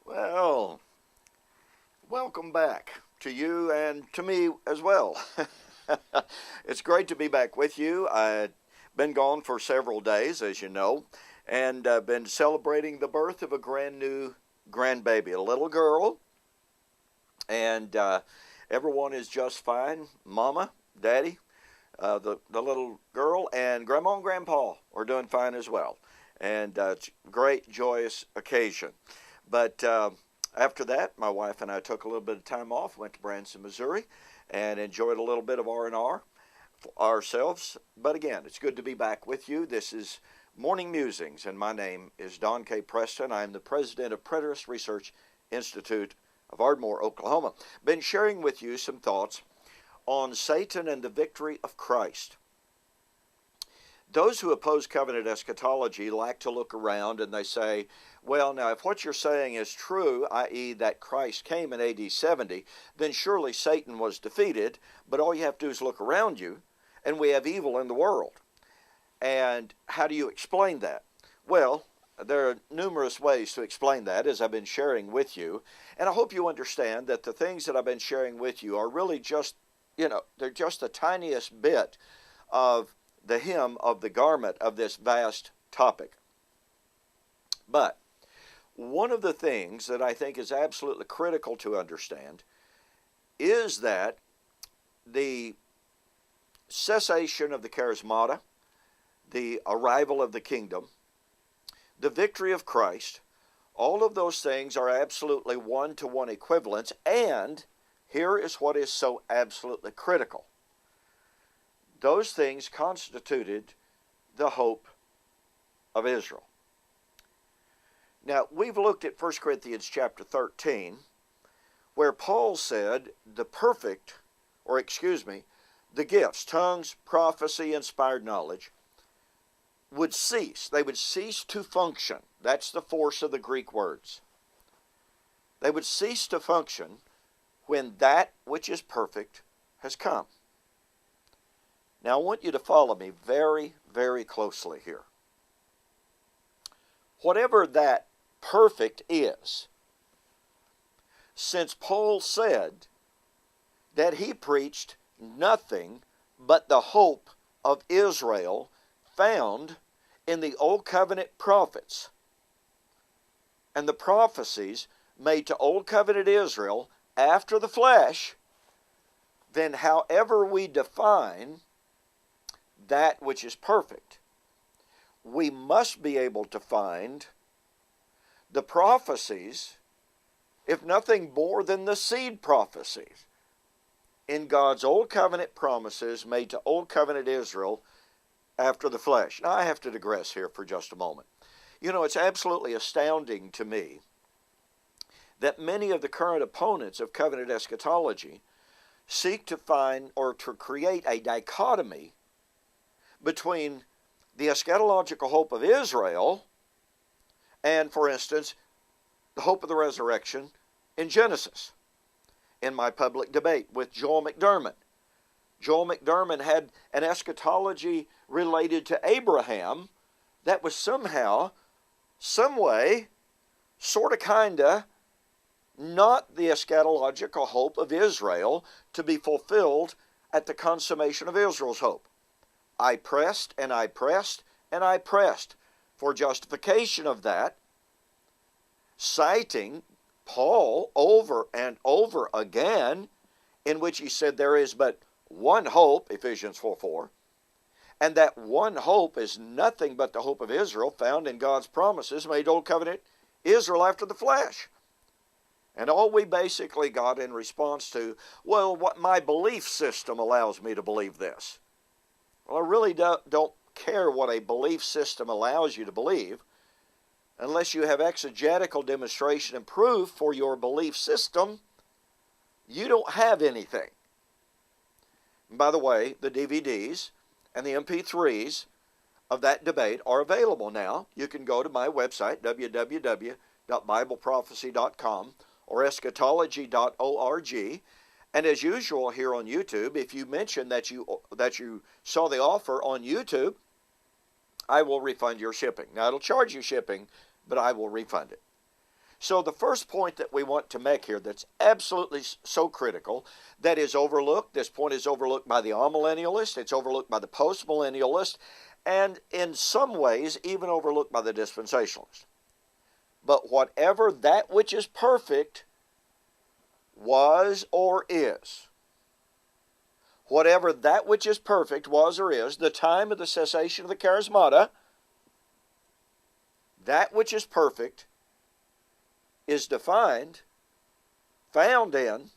Well, welcome back to you and to me as well. It's great to be back with you. I've been gone for several days, as you know, and I've been celebrating the birth of a brand new grandbaby, a little girl, and everyone is just fine. Mama, Daddy, the little girl, and Grandma and Grandpa are doing fine as well. And it's a great, joyous occasion. But after that, my wife and I took a little bit of time off, went to Branson, Missouri, and enjoyed a little bit of R&R ourselves. But again, it's good to be back with you. This is Morning Musings, and my name is Don K. Preston. I am the president of Preterist Research Institute of Ardmore, Oklahoma. Been sharing with you some thoughts on Satan and the victory of Christ. Those who oppose covenant eschatology like to look around and they say, well, now if what you're saying is true, i.e. that Christ came in AD 70, then surely Satan was defeated, but all you have to do is look around you, and we have evil in the world. And how do you explain that? Well, there are numerous ways to explain that, as I've been sharing with you, and I hope you understand that the things that I've been sharing with you are really just, they're just the tiniest bit of the hem of the garment of this vast topic. But one of the things that I think is absolutely critical to understand is that the cessation of the charismata, the arrival of the kingdom, the victory of Christ, all of those things are absolutely one-to-one equivalents, and here is what is so absolutely critical. Those things constituted the hope of Israel. Now, we've looked at 1 Corinthians chapter 13, where Paul said the gifts, tongues, prophecy, inspired knowledge, would cease. They would cease to function. That's the force of the Greek words. They would cease to function when that which is perfect has come. Now, I want you to follow me very, very closely here. Whatever that perfect is, since Paul said that he preached nothing but the hope of Israel found in the Old Covenant prophets and the prophecies made to Old Covenant Israel after the flesh, then however we define that which is perfect, we must be able to find the prophecies, if nothing more than the seed prophecies, in God's Old Covenant promises made to Old Covenant Israel after the flesh. Now, I have to digress here for just a moment. It's absolutely astounding to me that many of the current opponents of covenant eschatology seek to find or to create a dichotomy between the eschatological hope of Israel and, for instance, the hope of the resurrection in Genesis. In my public debate with Joel McDermott, Joel McDermott had an eschatology related to Abraham that was somehow, some way, sort of, kinda, not the eschatological hope of Israel to be fulfilled at the consummation of Israel's hope. I pressed and I pressed and I pressed for justification of that, citing Paul over and over again, in which he said there is but one hope, Ephesians 4:4, and that one hope is nothing but the hope of Israel found in God's promises made Old Covenant Israel after the flesh. And all we basically got in response to, well, what my belief system allows me to believe this. Well, I really don't care what a belief system allows you to believe unless you have exegetical demonstration and proof for your belief system. You don't have anything. And by the way, the DVDs and the MP3s of that debate are available now. You can go to my website, www.bibleprophecy.com or eschatology.org. And as usual here on YouTube, if you mention that you saw the offer on YouTube, I will refund your shipping. Now, it'll charge you shipping, but I will refund it. So the first point that we want to make here that's absolutely so critical, that is overlooked, this point is overlooked by the amillennialist, it's overlooked by the postmillennialist, and in some ways even overlooked by the dispensationalist. But whatever that which is perfect was or is, whatever that which is perfect was or is, the time of the cessation of the charismata, that which is perfect is defined, found in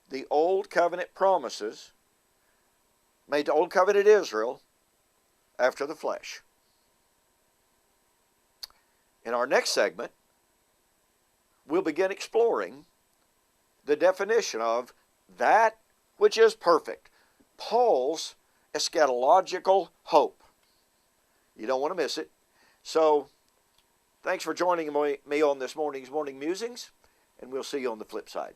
the Old Covenant promises made to Old Covenant Israel after the flesh. In our next segment, we'll begin exploring the definition of that which is perfect, Paul's eschatological hope. You don't want to miss it. So, thanks for joining me on this morning's Morning Musings, and we'll see you on the flip side.